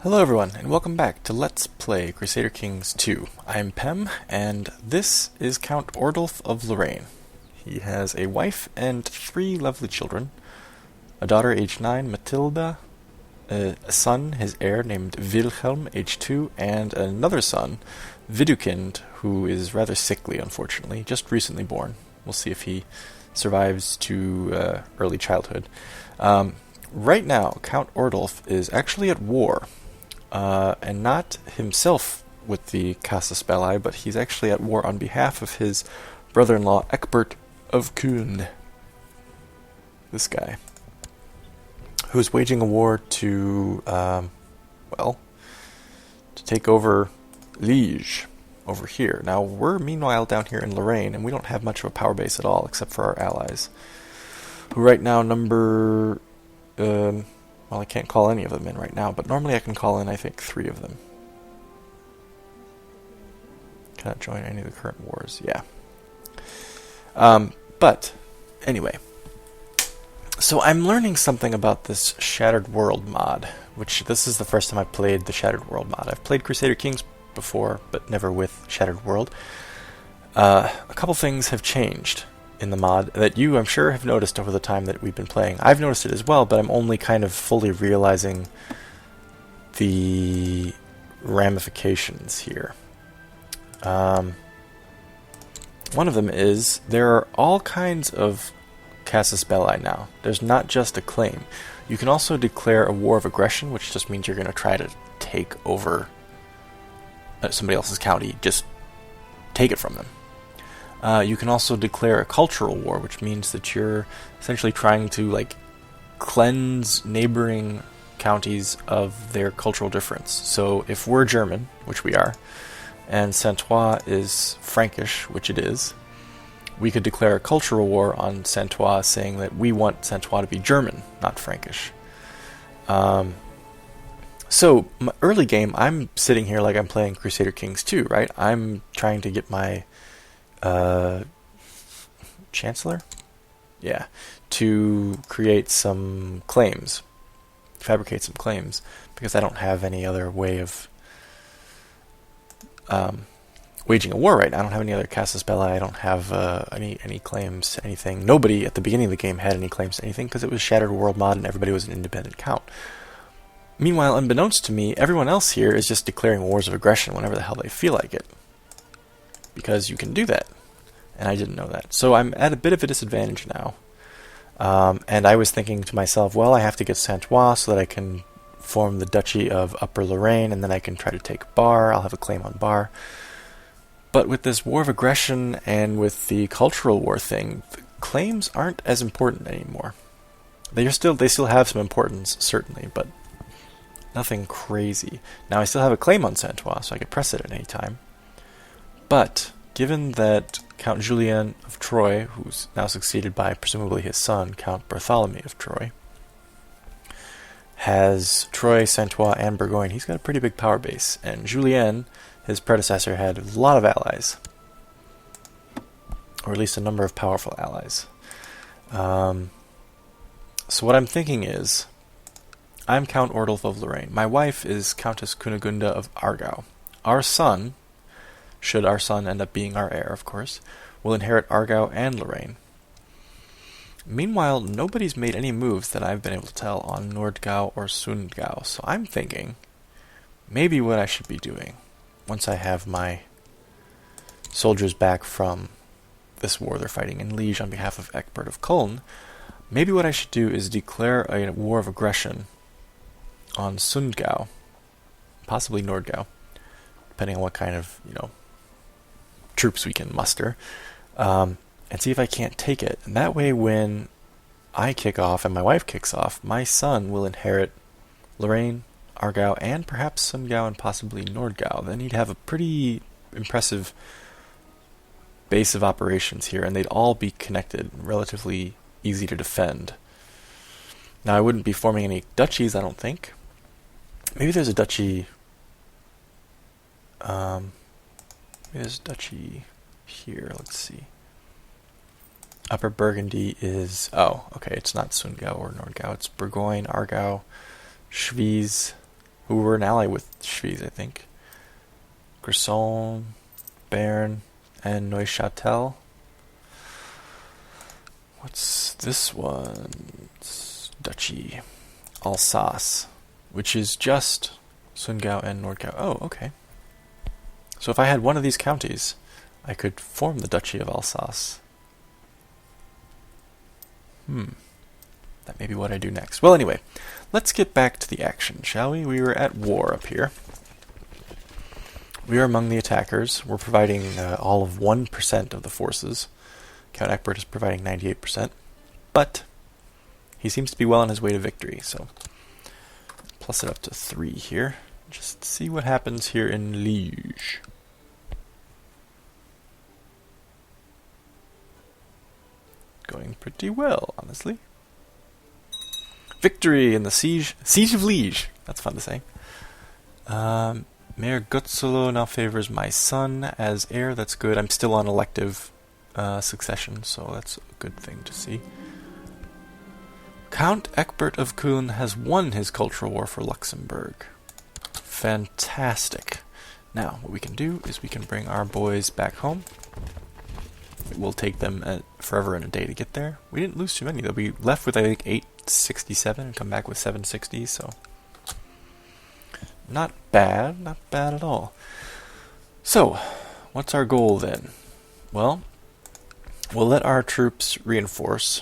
Hello everyone, and welcome back to Let's Play Crusader Kings 2. I'm Pem, and this is Count Ordulf of Lorraine. He has a wife and 3 lovely children, a daughter aged 9, Matilda, a son, his heir, named Wilhelm, aged 2, and another son, Widukind, who is rather sickly, unfortunately, just recently born. We'll see if he survives to early childhood. Right now, Count Ordulf is actually at war. And not himself with the Casus Belli, but he's actually at war on behalf of his brother-in-law Ecbert of Kühn. This guy. Who's waging a war to, to take over Liege over here. Now, we're meanwhile down here in Lorraine, and we don't have much of a power base at all, except for our allies, who right now number... Well, I can't call any of them in right now, but normally I can call in, I think, 3 of them. Cannot join any of the current wars, yeah. But, anyway. So I'm learning something about this Shattered World mod, which this is the first time I've played the Shattered World mod. I've played Crusader Kings before, but never with Shattered World. A couple things have changed in the mod that you, I'm sure, have noticed over the time that we've been playing. I've noticed it as well, but I'm only kind of fully realizing the ramifications here. One of them is there are all kinds of Casus Belli now. There's not just a claim. You can also declare a war of aggression, which just means you're going to try to take over somebody else's county. Just take it from them. You can also declare a cultural war, which means that you're essentially trying to, cleanse neighboring counties of their cultural difference. So if we're German, which we are, and Saint-Ouen is Frankish, which it is, we could declare a cultural war on Saint-Ouen, saying that we want Saint-Ouen to be German, not Frankish. So, my early game, I'm sitting here like I'm playing Crusader Kings 2, right? I'm trying to get my... Chancellor? Yeah. To create some claims. Fabricate some claims. Because I don't have any other way of waging a war right now. I don't have any other Casus Belli. I don't have any claims to anything. Nobody at the beginning of the game had any claims to anything because it was Shattered World mod and everybody was an independent count. Meanwhile, unbeknownst to me, everyone else here is just declaring wars of aggression whenever the hell they feel like it. Because you can do that. And I didn't know that. So I'm at a bit of a disadvantage now. And I was thinking to myself, well, I have to get Saint-Ouen so that I can form the Duchy of Upper Lorraine, and then I can try to take Bar. I'll have a claim on Bar. But with this war of aggression and with the cultural war thing, the claims aren't as important anymore. They still have some importance, certainly, but nothing crazy. Now, I still have a claim on Saint-Ouen, so I could press it at any time. But given that Count Julien of Troyes, who's now succeeded by presumably his son, Count Bartholomew of Troyes, has Troyes, Saint-Ouen, and Bourgogne, he's got a pretty big power base. And Julien, his predecessor, had a lot of allies. Or at least a number of powerful allies. So what I'm thinking is, I'm Count Ordulf of Lorraine. My wife is Countess Kunigunda of Aargau. Our son... should our son end up being our heir, of course, will inherit Aargau and Lorraine. Meanwhile, nobody's made any moves that I've been able to tell on Nordgau or Sundgau, so I'm thinking maybe what I should be doing, once I have my soldiers back from this war they're fighting in Liege on behalf of Ecbert of Köln, maybe what I should do is declare a war of aggression on Sundgau, possibly Nordgau, depending on what kind of, troops we can muster, and see if I can't take it. And that way, when I kick off and my wife kicks off, my son will inherit Lorraine, Aargau, and perhaps Sundgau and possibly Nordgau. Then he'd have a pretty impressive base of operations here, and they'd all be connected, relatively easy to defend. Now, I wouldn't be forming any duchies, I don't think. Maybe there's a duchy... There's duchy here, let's see. Upper Burgundy is... Oh, okay, it's not Sundgau or Nordgau. It's Bourgogne, Aargau, Schwyz, who were an ally with Schwyz, I think. Grisson, Bern, and Neuchâtel. What's this one's duchy? Alsace, which is just Sundgau and Nordgau. Oh, okay. So if I had one of these counties, I could form the Duchy of Alsace. That may be what I do next. Well, anyway, let's get back to the action, shall we? We were at war up here. We are among the attackers. We're providing all of 1% of the forces. Count Egbert is providing 98%. But he seems to be well on his way to victory, so plus it up to 3 here. Just see what happens here in Liege. Going pretty well, honestly. Victory in the Siege of Liege. That's fun to say. Mayor Gutzolo now favors my son as heir. That's good. I'm still on elective succession, so that's a good thing to see. Count Egbert of Kulm has won his cultural war for Luxembourg. Fantastic. Now, what we can do is we can bring our boys back home. It will take them forever and a day to get there. We didn't lose too many, though. We left with, I think, 867 and come back with 760, so not bad. Not bad at all. So, what's our goal then? Well, we'll let our troops reinforce.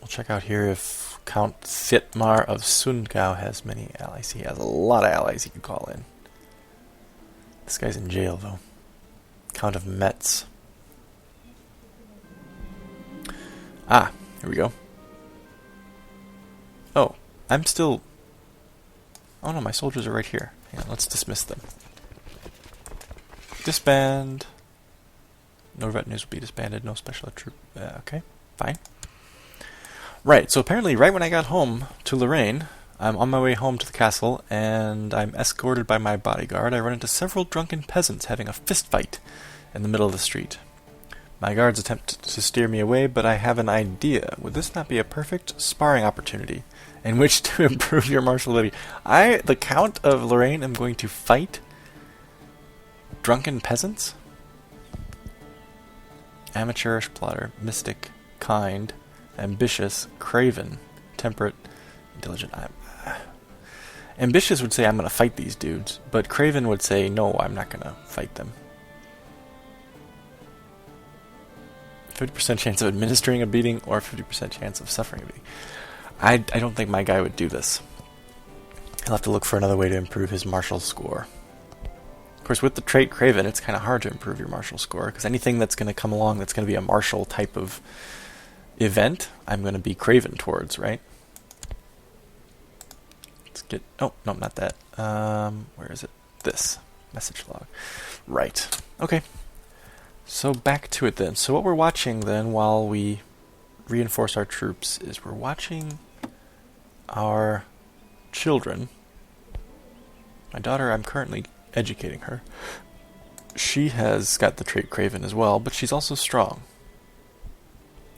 We'll check out here if Count Thietmar of Sundgau has many allies. He has a lot of allies he can call in. This guy's in jail, though. Count of Metz. Ah, here we go. Oh, I'm still... Oh no, my soldiers are right here. Hang on, let's dismiss them. Disband. No retinues will be disbanded, no special troop. Okay, fine. Right, so apparently right when I got home to Lorraine, I'm on my way home to the castle, and I'm escorted by my bodyguard. I run into several drunken peasants having a fist fight in the middle of the street. My guards attempt to steer me away, but I have an idea. Would this not be a perfect sparring opportunity in which to improve your martial ability? I, the Count of Lorraine, am going to fight drunken peasants? Amateurish plotter, mystic, kind, ambitious, craven, temperate, intelligent. Ambitious would say, I'm going to fight these dudes, but craven would say, no, I'm not going to fight them. 50% chance of administering a beating or 50% chance of suffering a beating. I don't think my guy would do this. He'll have to look for another way to improve his martial score. Of course, with the trait Craven, it's kind of hard to improve your martial score, because anything that's going to come along that's going to be a martial type of event, I'm going to be Craven towards, right? Let's get... Oh, no, not that. Where is it? This. Message log. Right. Okay. So back to it then. So what we're watching then while we reinforce our troops is we're watching our children. My daughter, I'm currently educating her. She has got the trait Craven as well, but she's also strong.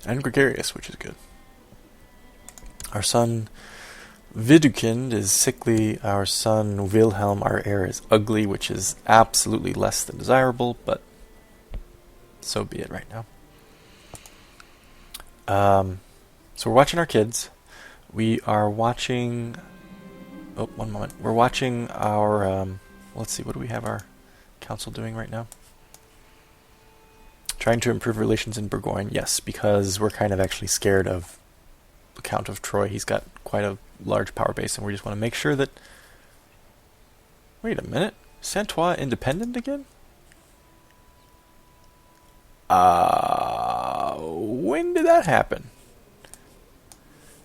And gregarious, which is good. Our son Widukind is sickly. Our son Wilhelm, our heir, is ugly, which is absolutely less than desirable, but so be it right now. So we're watching our kids. We are watching... Oh, one moment. We're watching our... let's see, what do we have our council doing right now? Trying to improve relations in Burgoyne. Yes, because we're kind of actually scared of the Count of Troy. He's got quite a large power base, and we just want to make sure that... Wait a minute. Saint-Ouen independent again? When did that happen?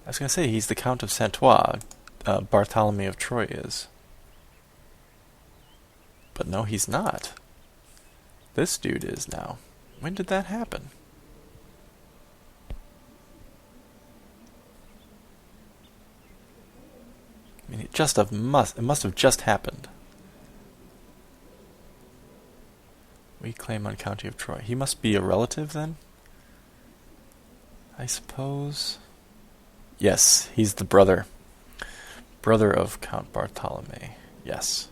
I was going to say, he's the Count of Saint-Ouen. Bartholomew of Troy is. But no, he's not. This dude is now. When did that happen? I mean, it must have just happened. We claim on County of Troy. He must be a relative then? I suppose. Yes, he's the brother. Brother of Count Bartolome. Yes.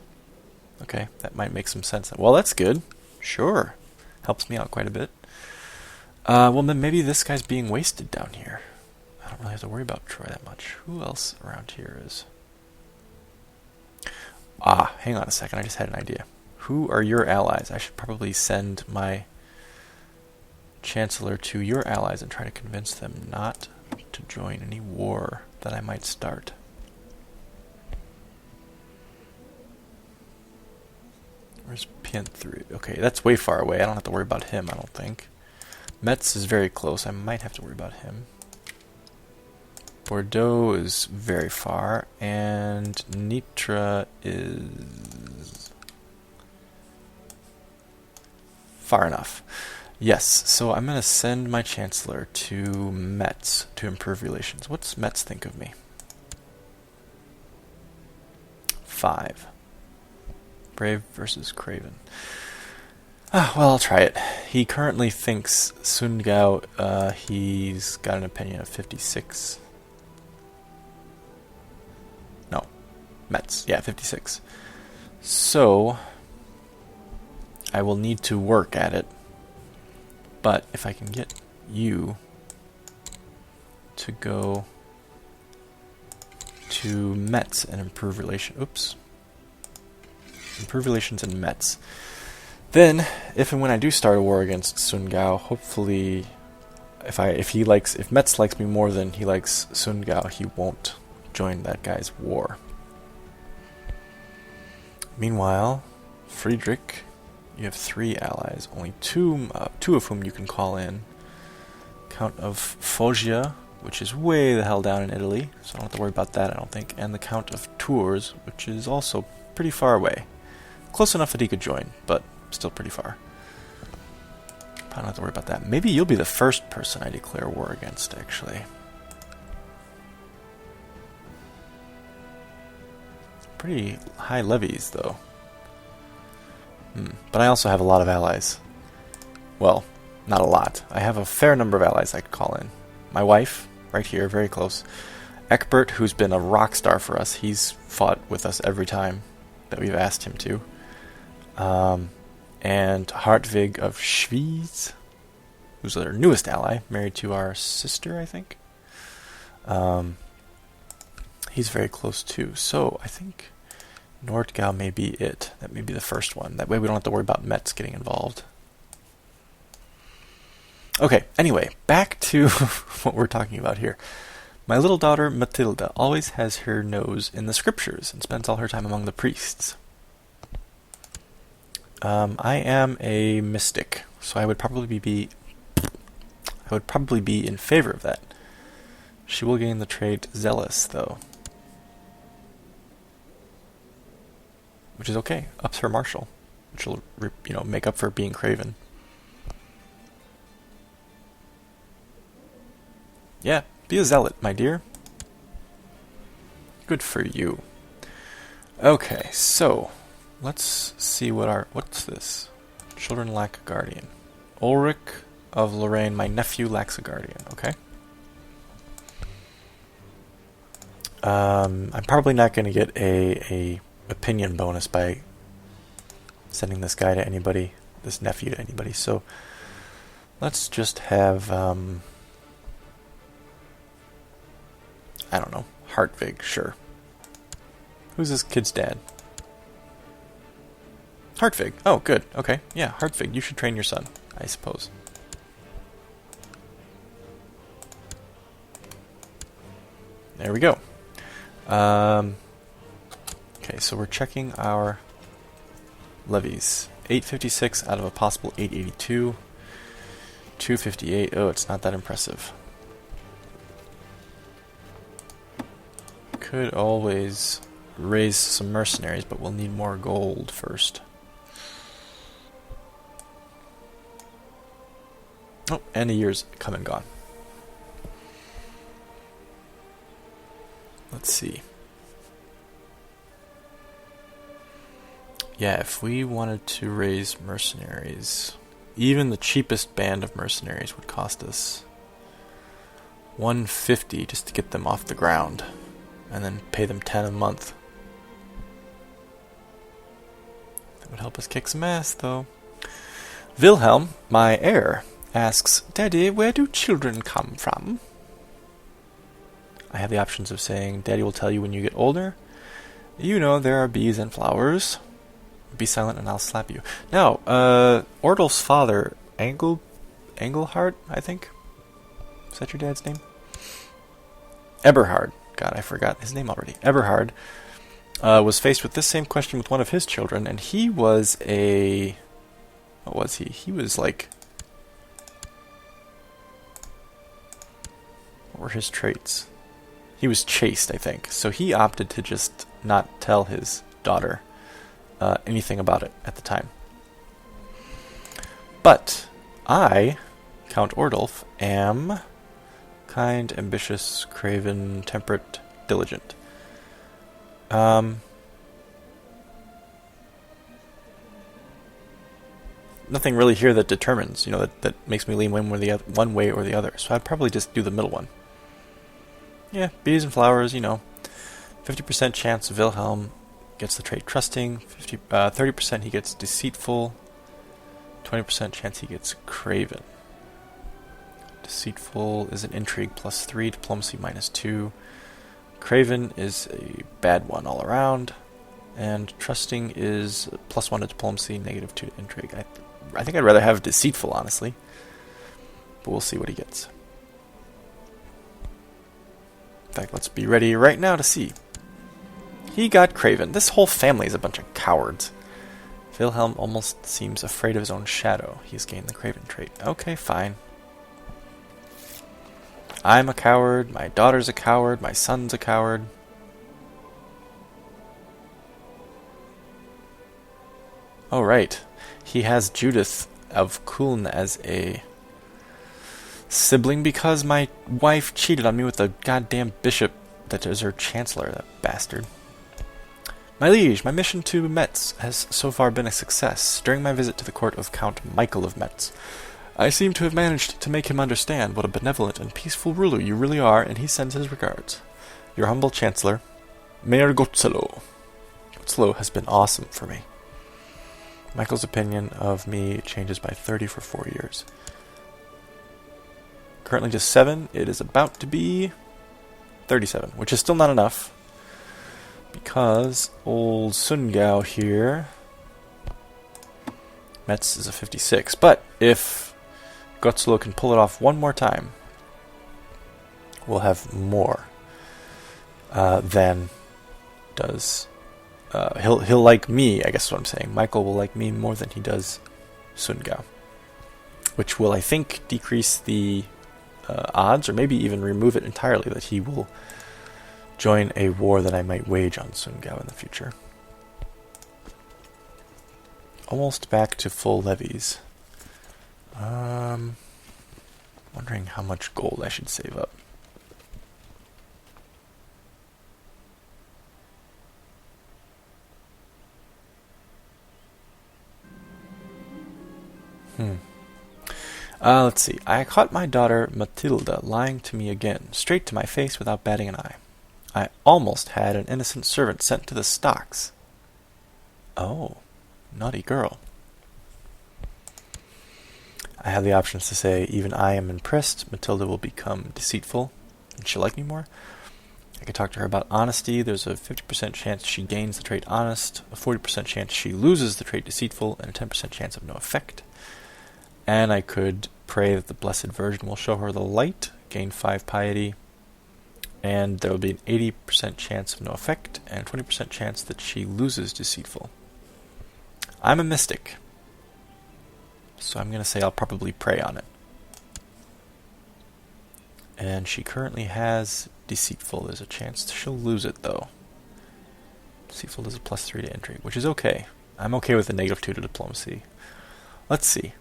Okay, that might make some sense. Well, that's good. Sure. Helps me out quite a bit. Well, then maybe this guy's being wasted down here. I don't really have to worry about Troy that much. Who else around here is... Ah, hang on a second. I just had an idea. Who are your allies? I should probably send my Chancellor to your allies and try to convince them not to join any war that I might start. Where's Pienthru? Okay, that's way far away. I don't have to worry about him, I don't think. Metz is very close. I might have to worry about him. Bordeaux is very far, and Nitra is far enough. Yes, so I'm going to send my Chancellor to Metz to improve relations. What's Metz think of me? 5. Brave versus Craven. Well, I'll try it. He currently thinks Sundgau, he's got an opinion of 56. No. Metz. Yeah, 56. So, I will need to work at it. But if I can get you to go to Metz and improve relations... Oops. Improve relations in Metz. Then, if and when I do start a war against Sundgau, hopefully, if Metz likes me more than he likes Sundgau, he won't join that guy's war. Meanwhile, Friedrich, you have 3 allies, only two of whom you can call in. Count of Foggia, which is way the hell down in Italy, so I don't have to worry about that, I don't think. And the Count of Tours, which is also pretty far away. Close enough that he could join, but still pretty far. I don't have to worry about that. Maybe you'll be the first person I declare war against, actually. Pretty high levies, though. But I also have a lot of allies. Well, not a lot. I have a fair number of allies I could call in. My wife, right here, very close. Eckbert, who's been a rock star for us. He's fought with us every time that we've asked him to. And Hartwig of Schwyz, who's our newest ally, married to our sister, I think. He's very close too. So I think Nordgau may be it. That may be the first one. That way we don't have to worry about Metz getting involved. Okay, anyway, back to what we're talking about here. My little daughter Matilda always has her nose in the scriptures and spends all her time among the priests. I am a mystic, so I would probably be in favor of that. She will gain the trait zealous, though, which is okay. Ups her martial, which will make up for being craven. Yeah, be a zealot, my dear. Good for you. Okay, so let's see what's this? Children lack a guardian. Ulrich of Lorraine, my nephew, lacks a guardian. Okay. I'm probably not going to get a opinion bonus by sending this guy to anybody, this nephew to anybody. So let's just have I don't know, Hartwig, sure. Who's this kid's dad? Hartwig. Oh, good. Okay. Yeah, Hartwig, you should train your son, I suppose. There we go. Okay, so we're checking our levies. 856 out of a possible 882. 258. Oh, it's not that impressive. Could always raise some mercenaries, but we'll need more gold first. Oh, and a year's come and gone. Let's see. Yeah, if we wanted to raise mercenaries, even the cheapest band of mercenaries would cost us 150 just to get them off the ground. and then pay them 10 a month. That would help us kick some ass, though. Wilhelm, my heir, asks, Daddy, where do children come from? I have the options of saying, Daddy will tell you when you get older. You know there are bees and flowers. Be silent and I'll slap you. Now, Ordulf's father, Engelhard, I think? Is that your dad's name? Eberhard. God, I forgot his name already. Eberhard was faced with this same question with one of his children, and he was a... What was he? He was like... What were his traits? He was chaste, I think. So he opted to just not tell his daughter anything about it at the time. But I, Count Ordulf, am kind, ambitious, craven, temperate, diligent. Nothing really here that determines, that makes me lean one way or the other. So I'd probably just do the middle one. Yeah, bees and flowers, 50% chance Wilhelm gets the trait trusting, 30% he gets deceitful, 20% chance he gets craven. Deceitful is an intrigue +3, diplomacy -2. Craven is a bad one all around, and trusting is +1 to diplomacy, -2 to intrigue. I think I'd rather have deceitful, honestly, but we'll see what he gets. In fact, let's be ready right now to see. He got craven. This whole family is a bunch of cowards. Wilhelm almost seems afraid of his own shadow. He's gained the craven trait. Okay, fine. I'm a coward, my daughter's a coward, my son's a coward. Oh, right. He has Judith of Kuln as a sibling because my wife cheated on me with the goddamn bishop that is her chancellor, that bastard. My liege, my mission to Metz has so far been a success. During my visit to the court of Count Michael of Metz, I seem to have managed to make him understand what a benevolent and peaceful ruler you really are, and he sends his regards. Your humble chancellor, Mayor Gotzelo. Gotzelo has been awesome for me. Michael's opinion of me changes by 30 for 4 years. Currently just 7. It is about to be 37, which is still not enough, because old Sungao here, Metz is a 56. But if Gotzelo can pull it off one more time, we'll have more than does. He'll like me, I guess is what I'm saying. Michael will like me more than he does Sungao, which will, I think, decrease the odds, or maybe even remove it entirely, that he will join a war that I might wage on Sungao in the future. Almost back to full levies. Wondering how much gold I should save up. Let's see. I caught my daughter Matilda lying to me again, straight to my face without batting an eye. I almost had an innocent servant sent to the stocks. Oh, naughty girl. I have the options to say, even I am impressed, Matilda will become deceitful, and she'll like me more. I could talk to her about honesty. There's a 50% chance she gains the trait honest, a 40% chance she loses the trait deceitful, and a 10% chance of no effect. And I could pray that the Blessed Virgin will show her the light, gain 5 piety, and there will be an 80% chance of no effect, and a 20% chance that she loses deceitful. I'm a mystic, so I'm going to say I'll probably pray on it. And she currently has deceitful. There's a chance she'll lose it, though. Deceitful is a +3 to intrigue, which is okay. I'm okay with a -2 to diplomacy. Let's see.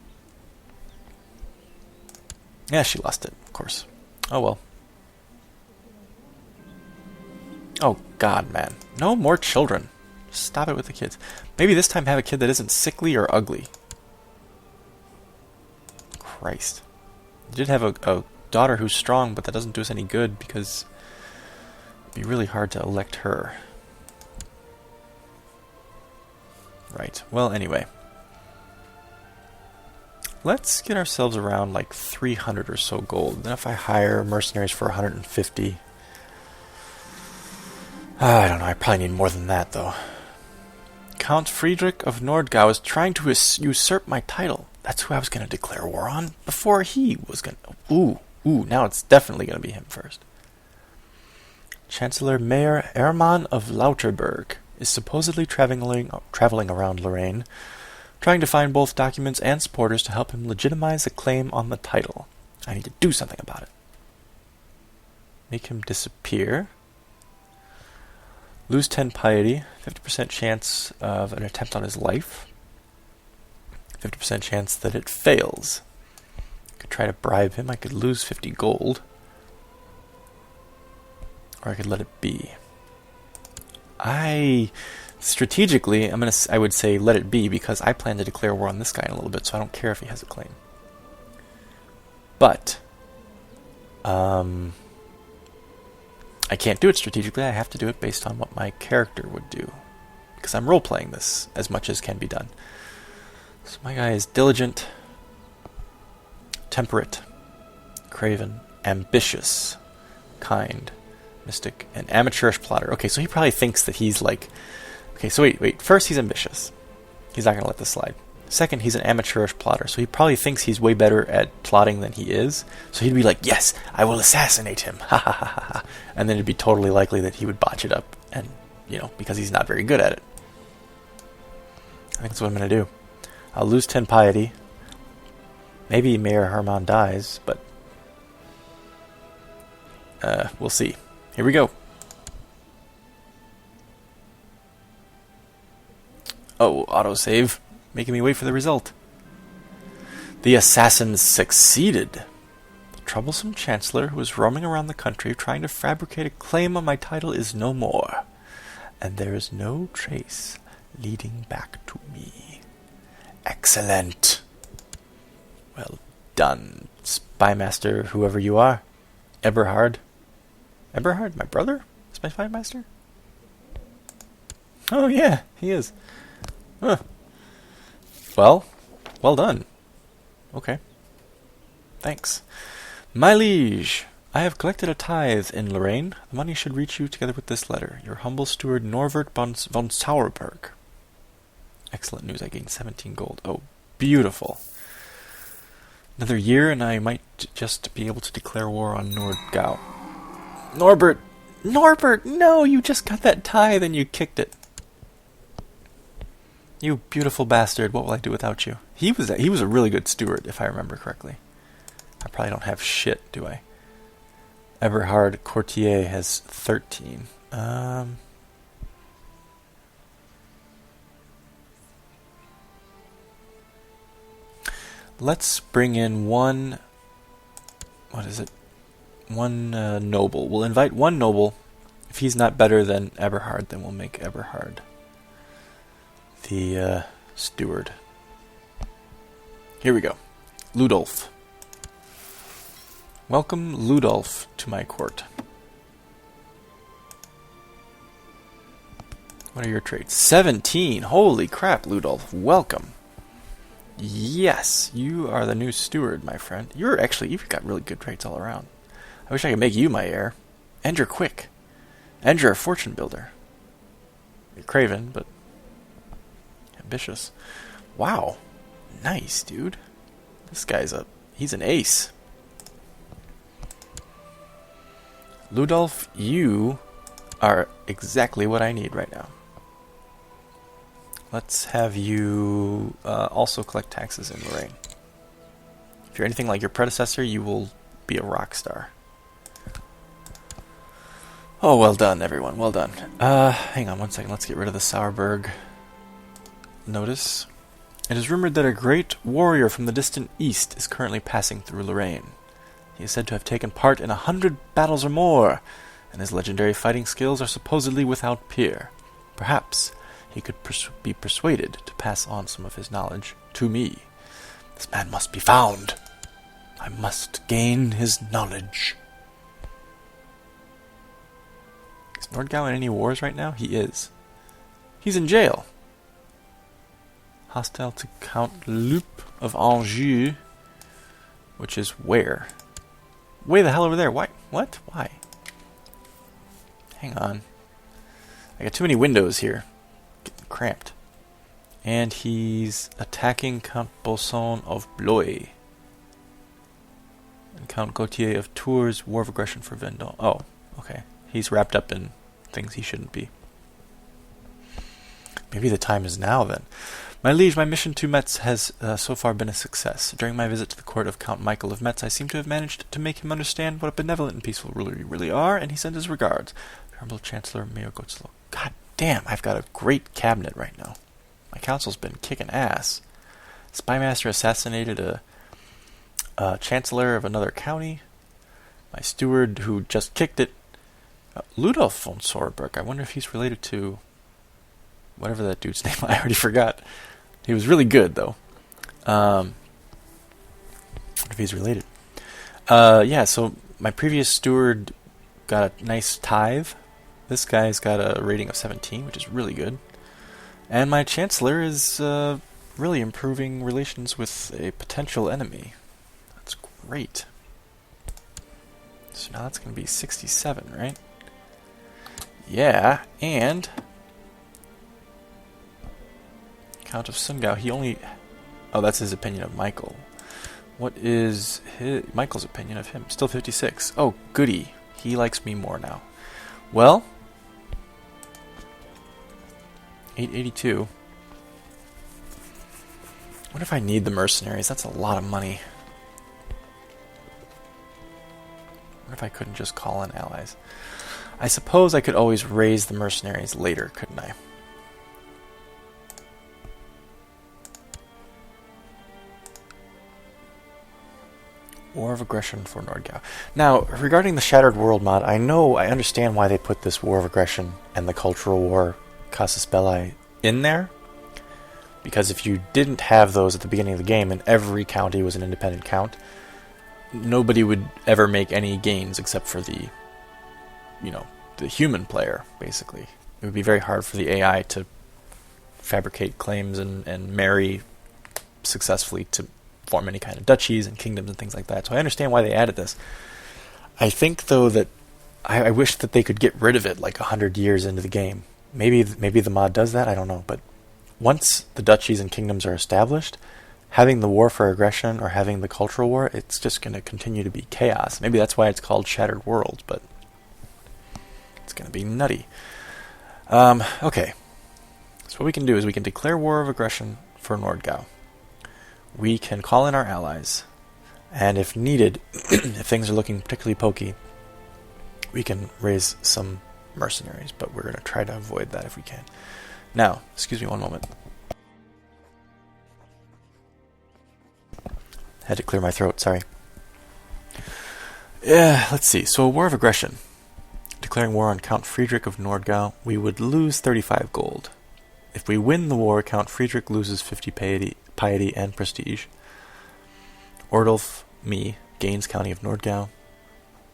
Yeah, she lost it, of course. Oh well. Oh god, man. No more children. Stop it with the kids. Maybe this time have a kid that isn't sickly or ugly. Christ. You did have a daughter who's strong, but that doesn't do us any good because It'd be really hard to elect her. Right. Well, anyway. Let's get ourselves around like 300 or so gold. Then if I hire mercenaries for 150... I don't know, I probably need more than that, though. Count Friedrich of Nordgau is trying to usurp my title. That's who I was going to declare war on before he was going to... Ooh, now it's definitely going to be him first. Chancellor Mayor Erman of Lauterberg is supposedly traveling around Lorraine, trying to find both documents and supporters to help him legitimize a claim on the title. I need to do something about it. Make him disappear. Lose 10 piety. 50% chance of an attempt on his life. 50% chance that it fails. I could try to bribe him. I could lose 50 gold. Or I could let it be. Strategically, I would say let it be, because I plan to declare war on this guy in a little bit, so I don't care if he has a claim. But I can't do it strategically. I have to do it based on what my character would do, because I'm role-playing this as much as can be done. So my guy is diligent, temperate, craven, ambitious, kind, mystic, and amateurish plotter. Okay, so he probably thinks that he's like... Okay, so wait. First, he's ambitious. He's not going to let this slide. Second, he's an amateurish plotter, so he probably thinks he's way better at plotting than he is. So he'd be like, yes, I will assassinate him. Ha ha ha ha ha. And then it'd be totally likely that he would botch it up, and, because he's not very good at it. I think that's what I'm going to do. I'll lose 10 piety. Maybe Mayor Hermann dies, but we'll see. Here we go. Oh, autosave. Making me wait for the result. The assassins succeeded. The troublesome chancellor who was roaming around the country trying to fabricate a claim on my title is no more. And there is no trace leading back to me. Excellent. Well done, spymaster, whoever you are. Eberhard. Eberhard, my brother? Is my spymaster? Oh yeah, he is. Huh. Well done. Okay. Thanks. My liege, I have collected a tithe in Lorraine. The money should reach you together with this letter. Your humble steward, Norbert von Sauerberg. Excellent news. I gained 17 gold. Oh, beautiful. Another year and I might just be able to declare war on Nordgau. Norbert, no, you just got that tithe and you kicked it. You beautiful bastard, what will I do without you? He was a really good steward, if I remember correctly. I probably don't have shit, do I? Eberhard Courtier has 13. Let's bring in one... What is it? One noble. We'll invite one noble. If he's not better than Eberhard, then we'll make Eberhard the steward. Here we go. Ludolf. Welcome, Ludolf, to my court. What are your traits? 17! Holy crap, Ludolf. Welcome. Yes, you are the new steward, my friend. You've got really good traits all around. I wish I could make you my heir. And you're quick. And you're a fortune builder. You're craven, but ambitious. Wow. Nice, dude. This guy's he's an ace. Ludolf, you are exactly what I need right now. Let's have you also collect taxes in Lorraine. If you're anything like your predecessor, you will be a rock star. Oh, well done, everyone. Well done. Hang on one second. Let's get rid of the Sauerberg notice. It is rumored that a great warrior from the distant east is currently passing through Lorraine. He is said to have taken part in 100 battles or more, and his legendary fighting skills are supposedly without peer. Perhaps he could be persuaded to pass on some of his knowledge to me. This man must be found. I must gain his knowledge. Nordgau in any wars right now? He is. He's in jail. Hostile to Count Loup of Anjou, which is where? Way the hell over there. Why? What? Why? Hang on. I got too many windows here. Getting cramped. And he's attacking Count Bolson of Blois. And Count Gautier of Tours, war of aggression for Vendôme. Oh, okay. He's wrapped up in things he shouldn't be. Maybe the time is now, then. My liege, my mission to Metz has so far been a success. During my visit to the court of Count Michael of Metz, I seem to have managed to make him understand what a benevolent and peaceful ruler you really are, and he sent his regards. Venerable Chancellor Mayor Goetzloh. God damn, I've got a great cabinet right now. My council's been kicking ass. Spymaster assassinated a chancellor of another county. My steward, who just kicked it, Ludolf von Sorberg. I wonder if he's related to whatever that dude's name. I already forgot. He was really good, though. I wonder if he's related. Yeah, so my previous steward got a nice tithe. This guy's got a rating of 17, which is really good. And my chancellor is really improving relations with a potential enemy. That's great. So now that's going to be 67, right? Yeah, and Count of Sundgau, he only... Oh, that's his opinion of Michael. What is Michael's opinion of him? Still 56. Oh, goody. He likes me more now. Well, 882. What if I need the mercenaries? That's a lot of money. What if I couldn't just call in allies? I suppose I could always raise the mercenaries later, couldn't I? War of Aggression for Nordgau. Now, regarding the Shattered World mod, I understand why they put this War of Aggression and the Cultural War, Casus Belli, in there. Because if you didn't have those at the beginning of the game, and every county was an independent count, nobody would ever make any gains except for the human player, basically. It would be very hard for the AI to fabricate claims and marry successfully to form any kind of duchies and kingdoms and things like that. So I understand why they added this. I think, though, that I wish that they could get rid of it like 100 years into the game. Maybe the mod does that, I don't know. But once the duchies and kingdoms are established, having the war for aggression or having the cultural war, it's just going to continue to be chaos. Maybe that's why it's called Shattered Worlds, but it's going to be nutty. Okay. So what we can do is we can declare war of aggression for Nordgau. We can call in our allies, and if needed, if things are looking particularly pokey, we can raise some mercenaries, but we're going to try to avoid that if we can. Now, excuse me one moment. Had to clear my throat, sorry. Yeah, let's see. So, War of Aggression. Declaring war on Count Friedrich of Nordgau, we would lose 35 gold. If we win the war, Count Friedrich loses 50 piety and prestige. Ordulf, me, gains County of Nordgau.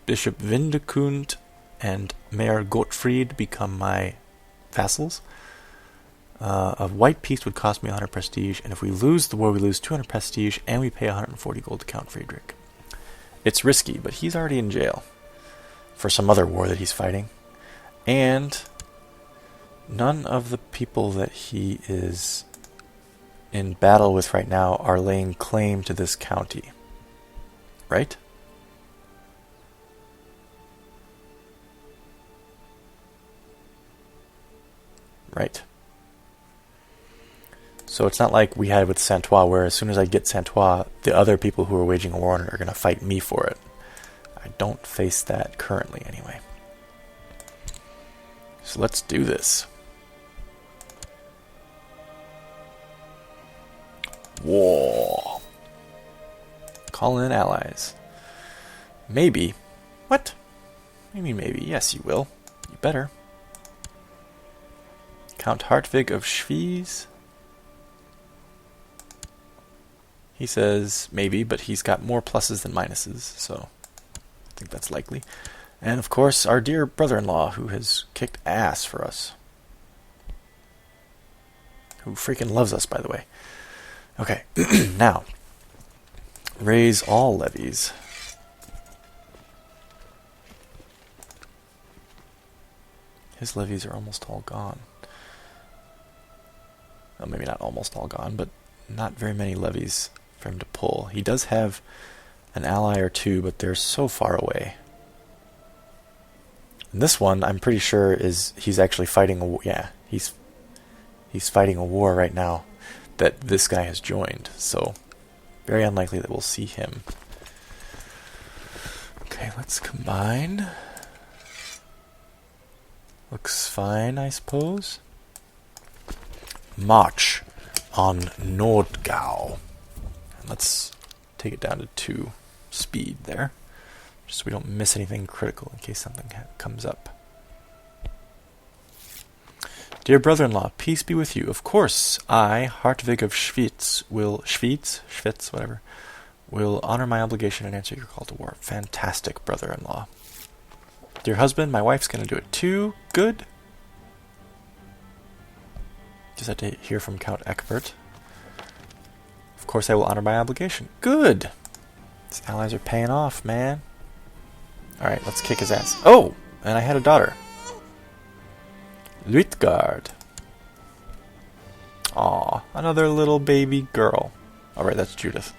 Bishop Windekund and Mayor Gottfried become my vassals. A white peace would cost me 100 prestige, and if we lose the war, we lose 200 prestige, and we pay 140 gold to Count Friedrich. It's risky, but he's already in jail for some other war that he's fighting. And none of the people that he is in battle with right now are laying claim to this county. Right? Right. So it's not like we had with Saint-Ouen, where as soon as I get Saint-Ouen, the other people who are waging a war on it are going to fight me for it. I don't face that currently, anyway. So let's do this. War. Call in allies. Maybe. What? Maybe. Yes, you will. You better. Count Hartwig of Schwyz. He says maybe, but he's got more pluses than minuses, so I think that's likely. And of course, our dear brother-in-law, who has kicked ass for us. Who freaking loves us, by the way. Okay, now, raise all levies. His levies are almost all gone. Well, maybe not almost all gone, but not very many levies for him to pull. He does have an ally or two, but they're so far away. And this one, I'm pretty sure, he's actually fighting a war. Yeah, he's fighting a war right now that this guy has joined. So, very unlikely that we'll see him. Okay, let's combine. Looks fine, I suppose. March on Nordgau. Let's take it down to 2 speed there, just so we don't miss anything critical in case something comes up. Dear brother-in-law, peace be with you. Of course, I, Hartwig of Schwyz, will honor my obligation and answer your call to war. Fantastic, brother-in-law. Dear husband, my wife's going to do it too. Good. Just had to hear from Count Eckbert. Of course, I will honor my obligation. Good. These allies are paying off, man. Alright, let's kick his ass. Oh! And I had a daughter. Luitgard. Aw, another little baby girl. Alright, that's Judith.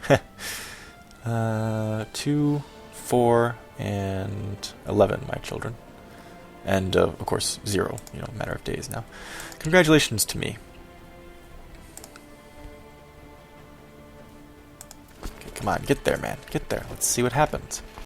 2, 4, and 11, my children. And, of course, 0, a matter of days now. Congratulations to me. Okay, come on, get there, man. Get there. Let's see what happens.